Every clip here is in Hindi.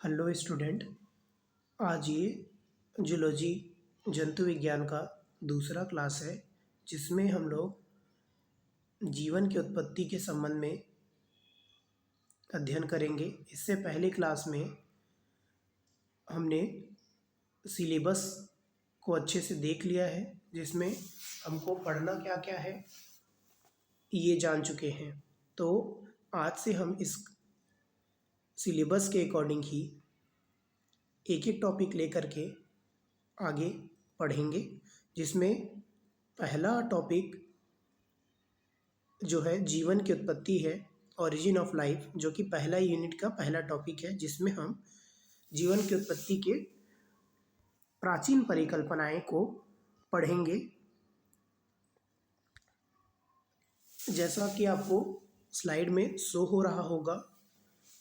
Hello student. आज ये जूलॉजी जंतु विज्ञान का दूसरा क्लास है जिसमें हम लोग जीवन की उत्पत्ति के संबंध में अध्ययन करेंगे। इससे पहले क्लास में हमने सिलेबस को अच्छे से देख लिया है जिसमें हमको पढ़ना क्या क्या है ये जान चुके हैं। तो आज से हम इस सिलेबस के अकॉर्डिंग ही एक एक टॉपिक लेकर के आगे पढ़ेंगे, जिसमें पहला टॉपिक जो है जीवन की उत्पत्ति है, ओरिजिन ऑफ लाइफ, जो कि पहला यूनिट का पहला टॉपिक है जिसमें हम जीवन की उत्पत्ति के प्राचीन परिकल्पनाएं को पढ़ेंगे। जैसा कि आपको स्लाइड में शो हो रहा होगा,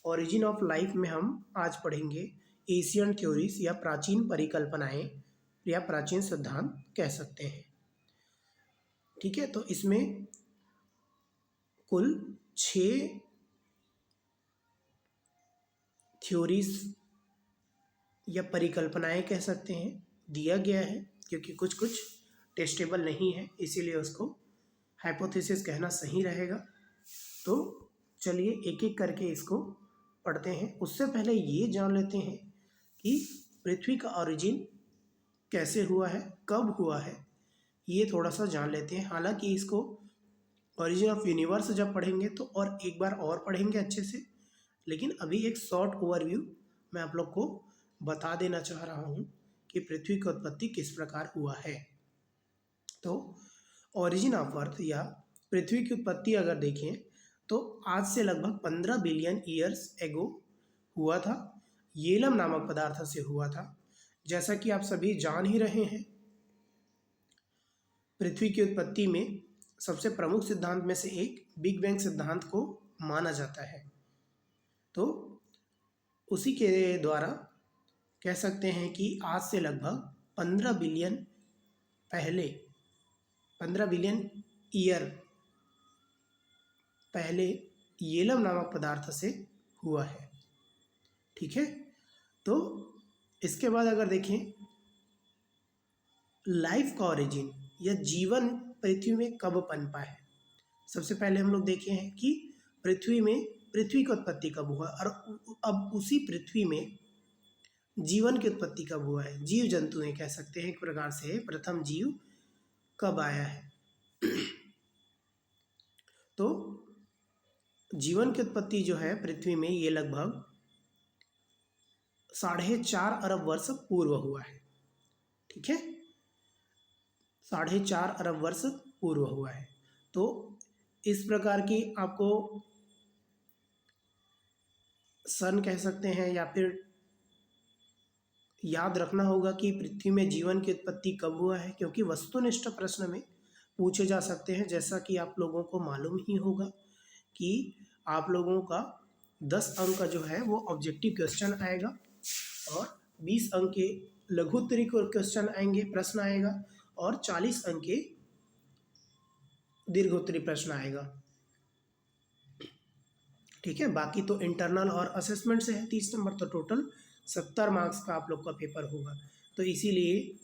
ओरिजिन ऑफ लाइफ में हम आज पढ़ेंगे एशियन थ्योरीज या प्राचीन परिकल्पनाएं या प्राचीन सिद्धांत कह सकते हैं। ठीक है, तो इसमें कुल 6 थ्योरीज या परिकल्पनाएं कह सकते हैं दिया गया है, क्योंकि कुछ कुछ टेस्टेबल नहीं है इसीलिए उसको हाइपोथेसिस कहना सही रहेगा। तो चलिए एक एक करके इसको पढ़ते हैं। उससे पहले ये जान लेते हैं कि पृथ्वी का ओरिजिन कैसे हुआ है, कब हुआ है, ये थोड़ा सा जान लेते हैं। हालांकि इसको ओरिजिन ऑफ यूनिवर्स जब पढ़ेंगे तो और एक बार और पढ़ेंगे अच्छे से, लेकिन अभी एक शॉर्ट ओवरव्यू मैं आप लोग को बता देना चाह रहा हूँ कि पृथ्वी की उत्पत्ति किस प्रकार हुआ है। तो ओरिजिन ऑफ अर्थ या पृथ्वी की उत्पत्ति अगर देखें तो आज से लगभग 15 बिलियन ईयर्स एगो हुआ था। येलम नामक पदार्थ से हुआ था। जैसा कि आप सभी जान ही रहे हैं, पृथ्वी की उत्पत्ति में सबसे प्रमुख सिद्धांत में से एक बिग बैंग सिद्धांत को माना जाता है। तो उसी के द्वारा कह सकते हैं कि आज से लगभग 15 बिलियन ईयर पहले येलम नामक पदार्थ से हुआ है। ठीक है, तो इसके बाद अगर देखें लाइफ का ओरिजिन या जीवन पृथ्वी में कब पनपा है, सबसे पहले हम लोग देखे हैं कि पृथ्वी की उत्पत्ति कब हुआ और अब उसी पृथ्वी में जीवन की उत्पत्ति कब हुआ है। जीव जंतुएं कह सकते हैं एक प्रकार से प्रथम जीव कब आया है। तो जीवन की उत्पत्ति जो है पृथ्वी में ये लगभग 4.5 अरब वर्ष पूर्व हुआ है। ठीक है, 4.5 अरब वर्ष पूर्व हुआ है। तो इस प्रकार की आपको सन कह सकते हैं या फिर याद रखना होगा कि पृथ्वी में जीवन की उत्पत्ति कब हुआ है, क्योंकि वस्तुनिष्ठ प्रश्न में पूछे जा सकते हैं। जैसा कि आप लोगों को मालूम ही होगा कि आप लोगों का 10 अंक का जो है वो ऑब्जेक्टिव क्वेश्चन आएगा और 20 अंक के लघुत्तरी क्वेश्चन आएंगे, प्रश्न आएगा, और 40 अंक के दीर्घोत्तरी प्रश्न आएगा। ठीक है, बाकी तो इंटरनल और असेसमेंट से है 30 नंबर, तो टोटल 70 मार्क्स का आप लोग का पेपर होगा। तो इसीलिए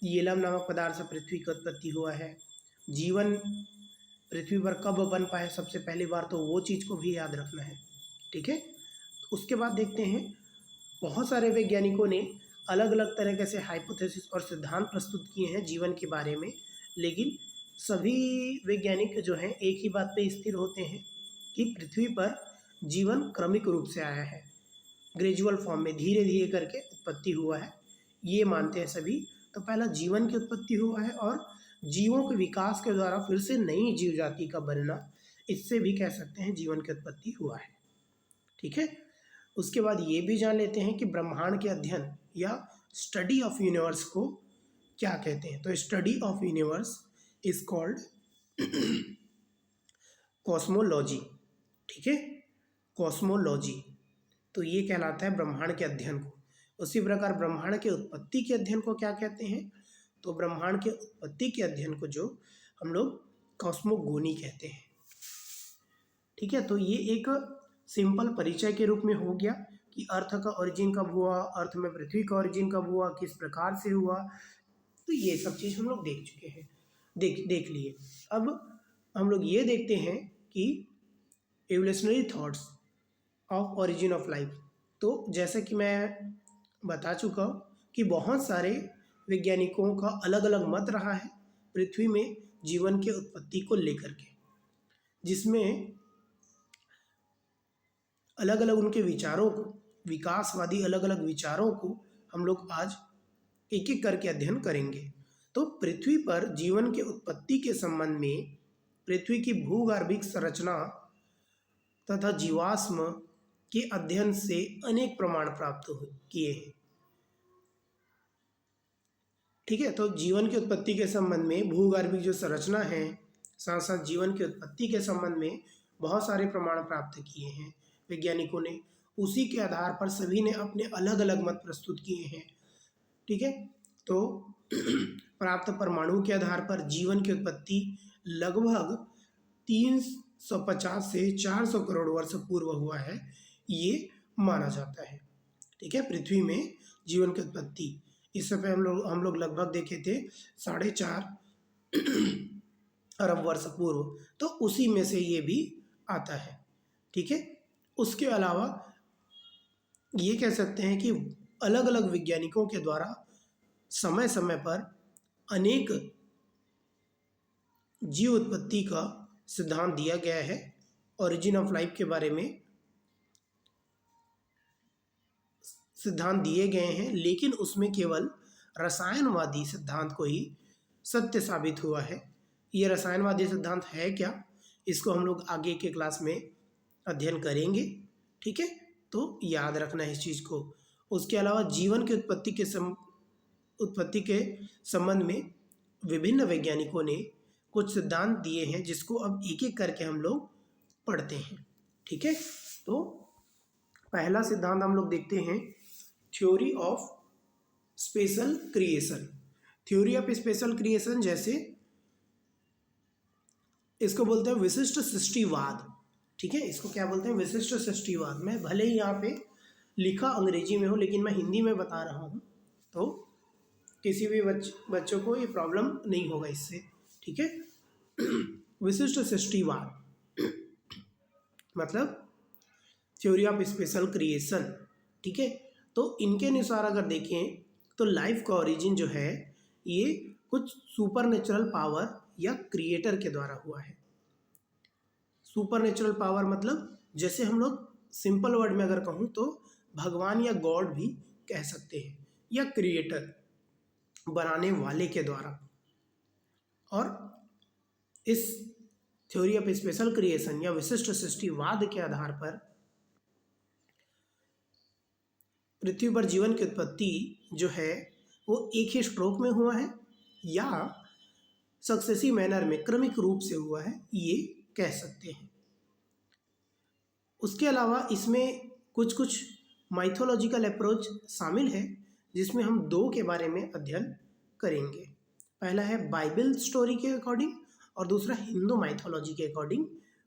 येलम नामक पदार्थ से पृथ्वी की उत्पत्ति हुआ है। जीवन पृथ्वी पर कब बन पाए सबसे पहली बार, तो वो चीज़ को भी याद रखना है। ठीक है, उसके बाद देखते हैं बहुत सारे वैज्ञानिकों ने अलग अलग तरीके से हाइपोथेसिस और सिद्धांत प्रस्तुत किए हैं जीवन के बारे में, लेकिन सभी वैज्ञानिक जो हैं एक ही बात पे स्थिर होते हैं कि पृथ्वी पर जीवन क्रमिक रूप से आया है, ग्रेजुअल फॉर्म में धीरे धीरे करके उत्पत्ति हुआ है, ये मानते हैं सभी। तो पहला जीवन की उत्पत्ति हुआ है और जीवों के विकास के द्वारा फिर से नई जीव जाति का बनना, इससे भी कह सकते हैं जीवन की उत्पत्ति हुआ है। ठीक है, उसके बाद ये भी जान लेते हैं कि ब्रह्मांड के अध्ययन या स्टडी ऑफ यूनिवर्स को क्या कहते हैं। तो study of universe is called cosmology. ठीक है, कॉस्मोलॉजी, तो ये कहलाता है ब्रह्मांड के अध्ययन को। उसी प्रकार ब्रह्मांड के उत्पत्ति के अध्ययन को क्या कहते हैं, तो ब्रह्मांड के उत्पत्ति के अध्ययन को जो हम लोग कॉस्मोगोनी कहते हैं। ठीक है, तो ये एक सिंपल परिचय के रूप में हो गया कि अर्थ का ओरिजिन कब हुआ, अर्थ में पृथ्वी का ओरिजिन कब हुआ, किस प्रकार से हुआ, तो ये सब चीज़ हम लोग देख चुके हैं, देख लिए। अब हम लोग ये देखते हैं कि evolutionary thoughts of origin of life. तो जैसा कि मैं बता चुका हूँ कि बहुत सारे वैज्ञानिकों का अलग अलग मत रहा है पृथ्वी में जीवन के उत्पत्ति को लेकर के, जिसमें अलग अलग उनके विचारों को, विकासवादी अलग अलग विचारों को हम लोग आज एक एक करके अध्ययन करेंगे। तो पृथ्वी पर जीवन के उत्पत्ति के संबंध में पृथ्वी की भूगर्भिक संरचना तथा जीवाश्म के अध्ययन से अनेक प्रमाण प्राप्त किए हैं। ठीक है, तो जीवन की उत्पत्ति के संबंध में भूगर्भिक जो संरचना है, साथ साथ जीवन की उत्पत्ति के संबंध में बहुत सारे प्रमाण प्राप्त किए हैं वैज्ञानिकों ने। उसी के आधार पर सभी ने अपने अलग अलग मत प्रस्तुत किए हैं। ठीक है, तो प्राप्त परमाणु के आधार पर जीवन की उत्पत्ति लगभग 350 से 400 करोड़ वर्ष पूर्व हुआ है, ये माना जाता है। ठीक है, पृथ्वी में जीवन की उत्पत्ति इससे पहले हम लोग लगभग देखे थे 4.5 अरब वर्ष पूर्व, तो उसी में से ये भी आता है। ठीक है, उसके अलावा ये कह सकते हैं कि अलग अलग वैज्ञानिकों के द्वारा समय समय पर अनेक जीव उत्पत्ति का सिद्धांत दिया गया है। ओरिजिन ऑफ लाइफ के बारे में सिद्धांत दिए गए हैं, लेकिन उसमें केवल रसायनवादी सिद्धांत को ही सत्य साबित हुआ है। ये रसायनवादी सिद्धांत है क्या, इसको हम लोग आगे के क्लास में अध्ययन करेंगे। ठीक है, तो याद रखना है इस चीज़ को। उसके अलावा जीवन की उत्पत्ति के संबंध में विभिन्न वैज्ञानिकों ने कुछ सिद्धांत दिए हैं, जिसको अब एक एक करके हम लोग पढ़ते हैं। ठीक है, तो पहला सिद्धांत हम लोग देखते हैं, theory of special creation. Theory of special creation, जैसे इसको बोलते हैं विशिष्ट सृष्टिवाद। ठीक है, इसको क्या बोलते हैं, विशिष्ट सृष्टिवाद। मैं भले ही यहाँ पे लिखा अंग्रेजी में हो, लेकिन मैं हिंदी में बता रहा हूँ, तो किसी भी बच्चों को ये प्रॉब्लम नहीं होगा इससे। ठीक है, विशिष्ट सृष्टिवाद मतलब थ्योरी ऑफ स्पेशल क्रिएशन। ठीक है, तो इनके अनुसार अगर देखें तो लाइफ का ओरिजिन जो है ये कुछ सुपरनेचुरल पावर या क्रिएटर के द्वारा हुआ है। सुपरनेचुरल पावर मतलब जैसे हम लोग सिंपल वर्ड में अगर कहूँ तो भगवान या गॉड भी कह सकते हैं, या क्रिएटर, बनाने वाले के द्वारा। और इस थ्योरी ऑफ स्पेशल क्रिएशन या विशिष्ट सृष्टिवाद के आधार पर पृथ्वी पर जीवन की उत्पत्ति जो है वो एक ही स्ट्रोक में हुआ है या सक्सेसिव मैनर में, क्रमिक रूप से हुआ है, ये कह सकते हैं। उसके अलावा इसमें कुछ कुछ माइथोलॉजिकल अप्रोच शामिल है, जिसमें हम दो के बारे में अध्ययन करेंगे। पहला है बाइबल स्टोरी के अकॉर्डिंग और दूसरा हिंदू माइथोलॉजी के अकॉर्डिंग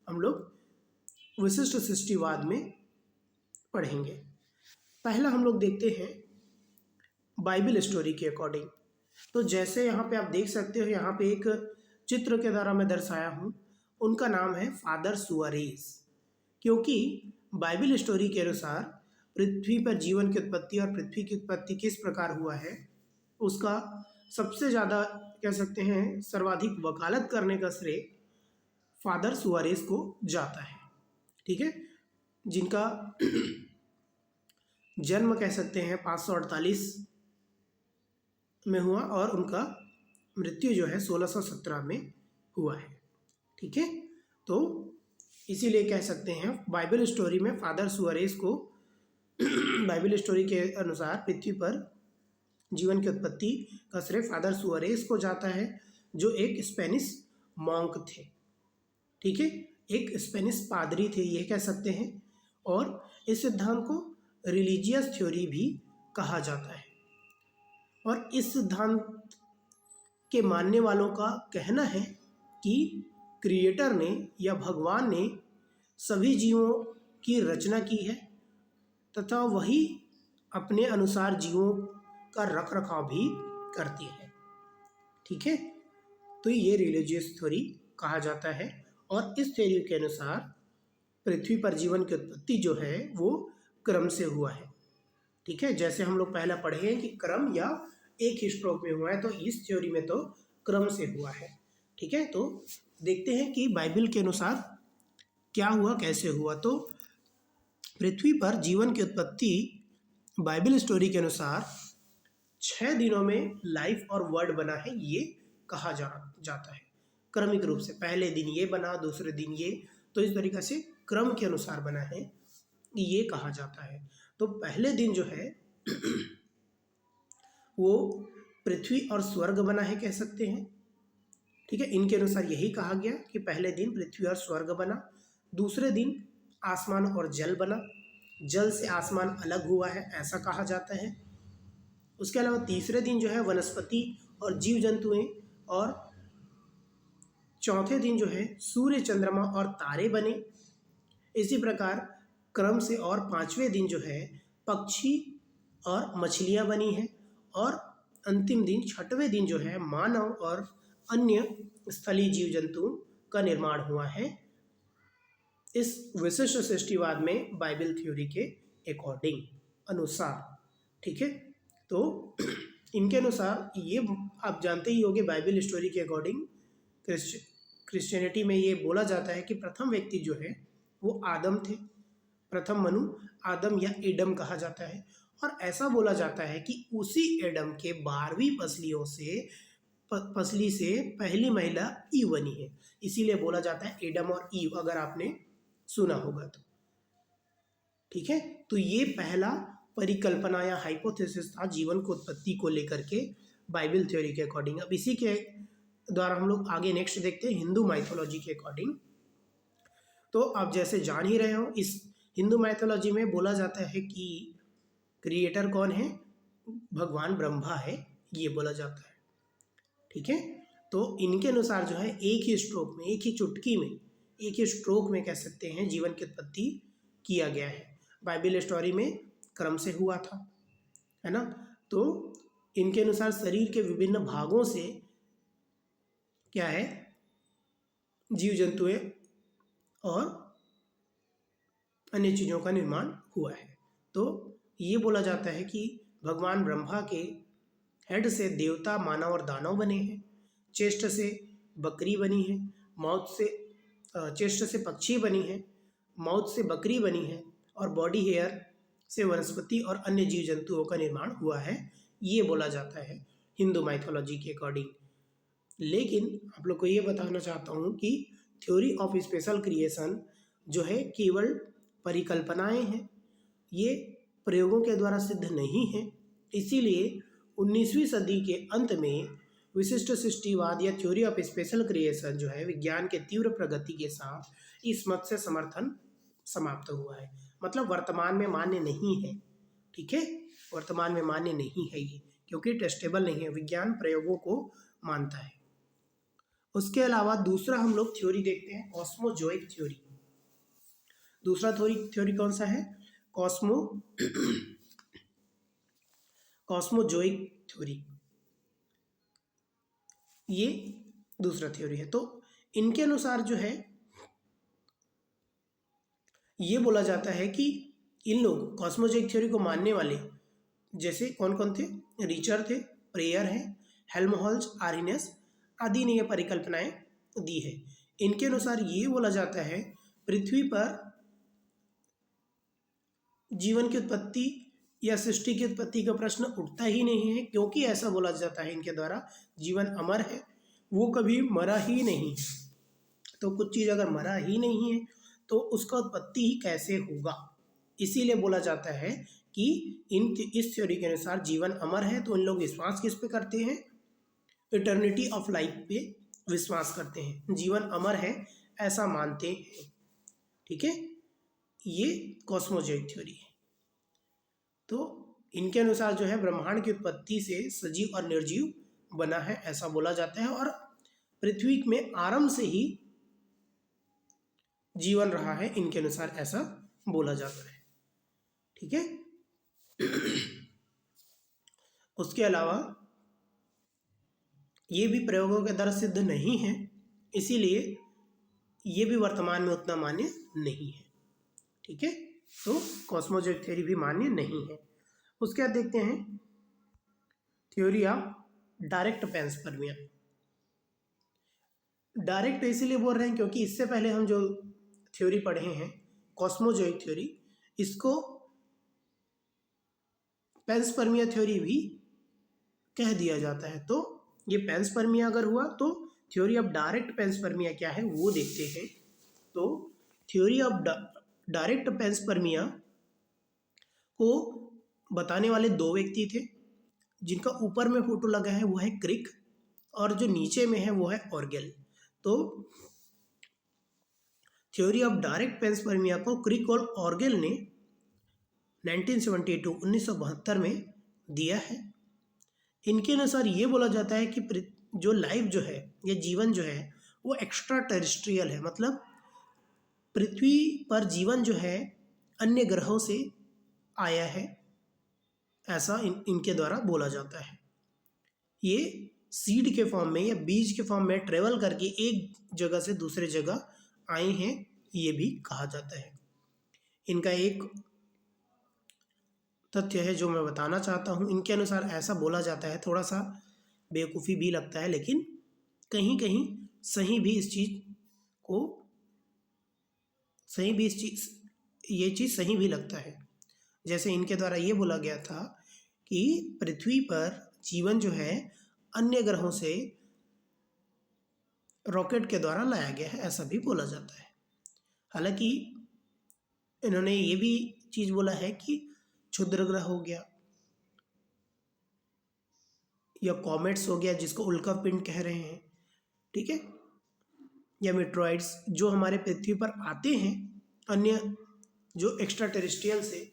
हम लोग विशिष्ट सृष्टिवाद में पढ़ेंगे। पहला हम लोग देखते हैं बाइबल स्टोरी के अकॉर्डिंग। तो जैसे यहाँ पे आप देख सकते हो, यहाँ पे एक चित्र के द्वारा मैं दर्शाया हूँ, उनका नाम है फादर सुआरेस। क्योंकि बाइबल स्टोरी के अनुसार पृथ्वी पर जीवन की उत्पत्ति और पृथ्वी की उत्पत्ति किस प्रकार हुआ है, उसका सबसे ज़्यादा कह सकते हैं सर्वाधिक वकालत करने का श्रेय फादर सुआरेस को जाता है। ठीक है, जिनका जन्म कह सकते हैं 548 में हुआ और उनका मृत्यु जो है 1617 में हुआ है। ठीक है, तो इसीलिए कह सकते हैं बाइबल स्टोरी में फादर सुआरेस को बाइबल स्टोरी के अनुसार पृथ्वी पर जीवन की उत्पत्ति का श्रेय फादर सुआरेस को जाता है, जो एक स्पेनिश मॉन्क थे। ठीक है, एक स्पेनिश पादरी थे ये कह सकते हैं, और इस सिद्धांत को रिलीजियस थ्योरी भी कहा जाता है। और इस सिद्धांत के मानने वालों का कहना है कि क्रिएटर ने या भगवान ने सभी जीवों की रचना की है तथा वही अपने अनुसार जीवों का रख रखाव भी करती है। ठीक है, तो ये रिलीजियस थ्योरी कहा जाता है। और इस थ्योरी के अनुसार पृथ्वी पर जीवन की उत्पत्ति जो है वो क्रम से हुआ है। ठीक है, जैसे हम लोग पहले पढ़े हैं कि क्रम या एक ही स्ट्रोक में हुआ है, तो इस थ्योरी में तो क्रम से हुआ है। ठीक है, तो देखते हैं कि बाइबल के अनुसार क्या हुआ, कैसे हुआ। तो पृथ्वी पर जीवन की उत्पत्ति बाइबल स्टोरी के अनुसार 6 दिनों में लाइफ और वर्ड बना है, ये कहा जाता है क्रमिक रूप से। पहले दिन ये बना, दूसरे दिन ये, तो इस तरीके से क्रम के अनुसार बना है, ये कहा जाता है। तो पहले दिन जो है वो पृथ्वी और स्वर्ग बना है, कह सकते हैं। ठीक है, इनके अनुसार यही कहा गया कि पहले दिन पृथ्वी और स्वर्ग बना। दूसरे दिन आसमान और जल बना, जल से आसमान अलग हुआ है, ऐसा कहा जाता है। उसके अलावा तीसरे दिन जो है वनस्पति और जीव जंतुएं, और चौथे दिन जो है सूर्य, चंद्रमा और तारे बने। इसी प्रकार क्रम से, और पांचवें दिन जो है पक्षी और मछलियां बनी हैं, और अंतिम दिन छठवें दिन जो है मानव और अन्य स्थलीय जीव जंतुओं का निर्माण हुआ है, इस विशिष्ट सृष्टिवाद में बाइबल थ्योरी के अकॉर्डिंग, अनुसार। ठीक है, तो इनके अनुसार ये आप जानते ही होंगे, बाइबल स्टोरी के अकॉर्डिंग क्रिश्चियनिटी में ये बोला जाता है कि प्रथम व्यक्ति जो है वो आदम थे, प्रथम मनु आदम या एडम कहा जाता है। और ऐसा बोला जाता है कि उसी एडम के 12वीं पसली से पहली महिला ईव बनी है, इसीलिए बोला जाता है एडम और ईव, अगर आपने सुना होगा तो। ठीक है, तो ये पहला परिकल्पना या हाइपोथेसिस था जीवन की उत्पत्ति को लेकर के बाइबल थ्योरी के अकॉर्डिंग। अब इसी के द्वारा हम लोग आगे नेक्स्ट देखते हैं हिंदू माइथोलॉजी के अकॉर्डिंग। तो आप जैसे जान ही रहे हो, इस हिंदू माइथोलॉजी में बोला जाता है कि क्रिएटर कौन है, भगवान ब्रह्मा है, ये बोला जाता है। ठीक है, तो इनके अनुसार जो है एक ही स्ट्रोक में, एक ही चुटकी में, एक ही स्ट्रोक में कह सकते हैं जीवन की उत्पत्ति किया गया है। बाइबल स्टोरी में क्रम से हुआ था, है ना। तो इनके अनुसार शरीर के विभिन्न भागों से क्या है, जीव जंतुएं और अन्य चीज़ों का निर्माण हुआ है। तो ये बोला जाता है कि भगवान ब्रह्मा के हेड से देवता, मानव और दानव बने हैं, चेस्ट से बकरी बनी है, माउथ से चेस्ट से पक्षी बनी है, माउथ से बकरी बनी है, और बॉडी हेयर से वनस्पति और अन्य जीव जंतुओं का निर्माण हुआ है, ये बोला जाता है हिंदू माइथोलॉजी के अकॉर्डिंग। लेकिन आप लोग को ये बताना चाहता हूँ कि थ्योरी ऑफ स्पेशल क्रिएशन जो है केवल परिकल्पनाएं हैं, ये प्रयोगों के द्वारा सिद्ध नहीं है। इसीलिए 19वीं सदी के अंत में विशिष्ट सृष्टिवाद या थ्योरी ऑफ स्पेशल क्रिएशन जो है विज्ञान के तीव्र प्रगति के साथ इस मत से समर्थन समाप्त हुआ है, मतलब वर्तमान में मान्य नहीं है। ठीक है, वर्तमान में मान्य नहीं है ये, क्योंकि टेस्टेबल नहीं है, विज्ञान प्रयोगों को मानता है। उसके अलावा दूसरा हम लोग थ्योरी देखते हैं, कॉस्मोजोइक थ्योरी। दूसरा थ्योरी कौन सा है, कॉस्मोजोइक थ्योरी, ये दूसरा थ्योरी है। तो इनके अनुसार जो है ये बोला जाता है कि इन लोग कॉस्मोजोइक थ्योरी को मानने वाले जैसे कौन कौन थे, रिचर थे, प्रेयर है, हेल्महोल्ट्ज, आर्हिनियस आदि ने ये परिकल्पनाएं दी है। इनके अनुसार ये बोला जाता है पृथ्वी पर जीवन की उत्पत्ति या सृष्टि की उत्पत्ति का प्रश्न उठता ही नहीं है, क्योंकि ऐसा बोला जाता है इनके द्वारा जीवन अमर है, वो कभी मरा ही नहीं। तो कुछ चीज़ अगर मरा ही नहीं है तो उसका उत्पत्ति ही कैसे होगा। इसीलिए बोला जाता है कि इस थ्योरी के अनुसार जीवन अमर है। तो इन लोग विश्वास किस पे करते हैं, इटर्निटी ऑफ लाइफ पे विश्वास करते हैं, जीवन अमर है ऐसा मानते हैं। ठीक है, ये कॉस्मोजोइक थ्योरी है। तो इनके अनुसार जो है ब्रह्मांड की उत्पत्ति से सजीव और निर्जीव बना है, ऐसा बोला जाता है, और पृथ्वी में आरंभ से ही जीवन रहा है, इनके अनुसार ऐसा बोला जाता है। ठीक है। उसके अलावा ये भी प्रयोगों के द्वारा सिद्ध नहीं है, इसीलिए ये भी वर्तमान में उतना मान्य नहीं है। ठीक है, तो कॉस्मोजोइक थ्योरी भी मान्य नहीं है। उसके बाद देखते हैं theory of direct panspermia. Direct इसीलिए बोल रहे हैं क्योंकि इससे पहले हम जो थ्योरी पढ़े हैं कॉस्मोजोइक थ्योरी, इसको पैंसपर्मिया थ्योरी भी कह दिया जाता है। तो ये पैंसपर्मिया अगर हुआ तो थ्योरी ऑफ डायरेक्ट पैंसपर्मिया क्या है वो देखते हैं। तो थ्योरी ऑफ डायरेक्ट पैंसपर्मिया को बताने वाले दो व्यक्ति थे, जिनका ऊपर में फोटो लगा है वो है क्रिक और जो नीचे में है वो है ऑर्गेल। तो थ्योरी ऑफ डायरेक्ट पैंसपर्मिया को क्रिक और ऑर्गेल ने 1972 में दिया है। इनके अनुसार ये बोला जाता है कि जो लाइफ जो है या जीवन जो है वो एक्स्ट्रा टेरेस्ट्रियल है, मतलब पृथ्वी पर जीवन जो है अन्य ग्रहों से आया है, ऐसा इनके द्वारा बोला जाता है। ये सीड के फॉर्म में या बीज के फॉर्म में ट्रेवल करके एक जगह से दूसरे जगह आए हैं, ये भी कहा जाता है। इनका एक तथ्य है जो मैं बताना चाहता हूँ। इनके अनुसार ऐसा बोला जाता है, थोड़ा सा बेवकूफ़ी भी लगता है लेकिन कहीं कहीं सही भी इस चीज़ को सही भी इस चीज़ ये चीज़ सही भी लगता है। जैसे इनके द्वारा ये बोला गया था कि पृथ्वी पर जीवन जो है अन्य ग्रहों से रॉकेट के द्वारा लाया गया है, ऐसा भी बोला जाता है। हालांकि इन्होंने ये भी चीज़ बोला है कि क्षुद्र ग्रह हो गया या कॉमेट्स हो गया जिसको उल्का पिंड कह रहे हैं, ठीक है, या मेट्रॉइड्स जो हमारे पृथ्वी पर आते हैं अन्य जो एक्स्ट्रा टेरेस्ट्रियल से,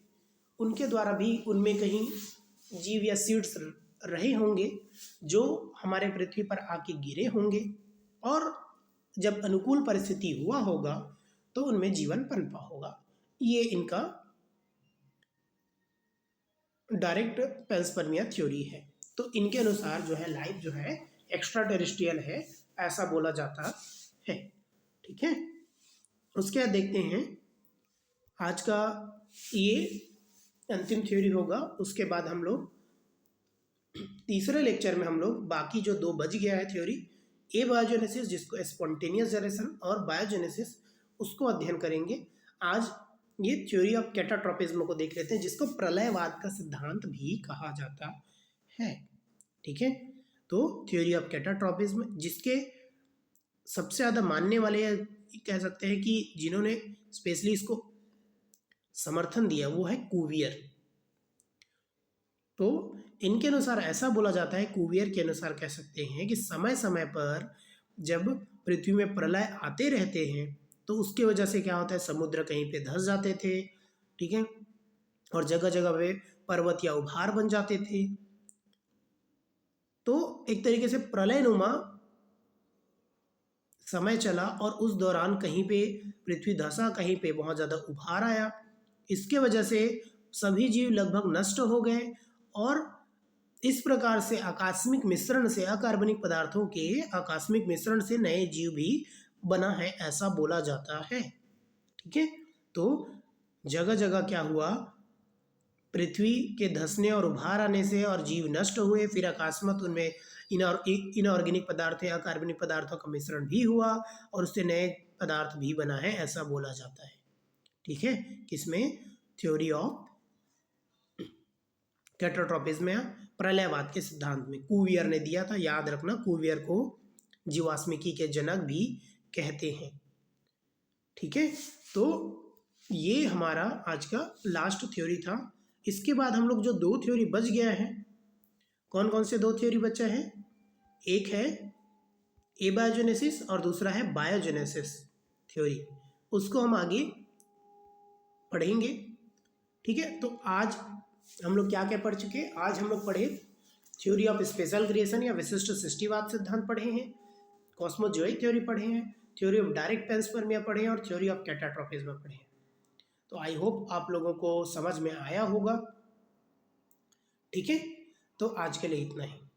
उनके द्वारा भी उनमें कहीं जीव या सीड्स रहे होंगे जो हमारे पृथ्वी पर आके गिरे होंगे और जब अनुकूल परिस्थिति हुआ होगा तो उनमें जीवन पनपा होगा। ये इनका डायरेक्ट पैंसपर्मिया थ्योरी है। तो इनके अनुसार जो है लाइफ जो है एक्स्ट्रा टेरेस्ट्रियल है, ऐसा बोला जाता है। ठीक है, उसके बाद देखते हैं आज का ये अंतिम थ्योरी होगा। उसके बाद हम लोग तीसरे लेक्चर में हम लोग बाकी जो दो बच गया है थ्योरी, ए बायोजेनेसिस जिसको स्पॉन्टेनियस जनरेशन और बायोजेनेसिस, उसको अध्ययन करेंगे। आज ये थ्योरी ऑफ कैटाट्रॉपिज्म को देख लेते हैं जिसको प्रलयवाद का सिद्धांत भी कहा जाता है। ठीक है, तो थ्योरी ऑफ कैटाट्रॉपिज्म जिसके सबसे ज़्यादा मानने वाले कह सकते हैं कि जिन्होंने स्पेशली इसको समर्थन दिया वो है कुवियर। तो इनके अनुसार ऐसा बोला जाता है, कुवियर के अनुसार कह सकते हैं कि समय समय पर जब पृथ्वी में प्रलय आते रहते हैं तो उसकी वजह से क्या होता है, समुद्र कहीं पे धंस जाते थे, ठीक है, और जगह जगह पे पर्वत या उभार बन जाते थे। तो एक तरीके से प्रलयनुमा समय चला और उस दौरान कहीं पे पृथ्वी धंसा, कहीं पे बहुत ज़्यादा उभार आया। इसके वजह से सभी जीव लगभग नष्ट हो गए और इस प्रकार से आकस्मिक मिश्रण से, अकार्बनिक पदार्थों के आकस्मिक मिश्रण से नए जीव भी बना है, ऐसा बोला जाता है। ठीक है, तो जगह जगह क्या हुआ, पृथ्वी के धंसने और उभार आने से और जीव नष्ट हुए, फिर अकस्मात उनमें इनऑर्गेनिक पदार्थ या अकार्बनिक पदार्थों का मिश्रण भी हुआ और उससे नए पदार्थ भी बना है, ऐसा बोला जाता है। ठीक है, किसमें, थ्योरी ऑफ कैटाट्रॉपिज्म या प्रलयवाद के सिद्धांत में कुवियर ने दिया था। याद रखना, कुवियर को जीवाश्मिकी के जनक भी कहते हैं। ठीक है, तो ये हमारा आज का लास्ट थ्योरी था। इसके बाद हम लोग जो दो थ्योरी बच गया है, कौन कौन से दो थ्योरी बचा है, एक है एबायोजेनेसिस और दूसरा है बायोजेनेसिस थ्योरी, उसको हम आगे पढ़ेंगे। ठीक है, तो आज हम लोग क्या क्या पढ़ चुके हैं, आज हम लोग पढ़े थ्योरी ऑफ स्पेशल क्रिएशन या विशिष्ट सृष्टिवाद सिद्धांत पढ़े हैं, कॉस्मोजोइक थ्योरी पढ़े हैं, थ्योरी ऑफ डायरेक्ट पैंसपर्मिया पढ़े हैं और थ्योरी ऑफ कैटाट्रॉपिज्म पढ़े हैं। तो आई होप आप लोगों को समझ में आया होगा। ठीक है, तो आज के लिए इतना ही।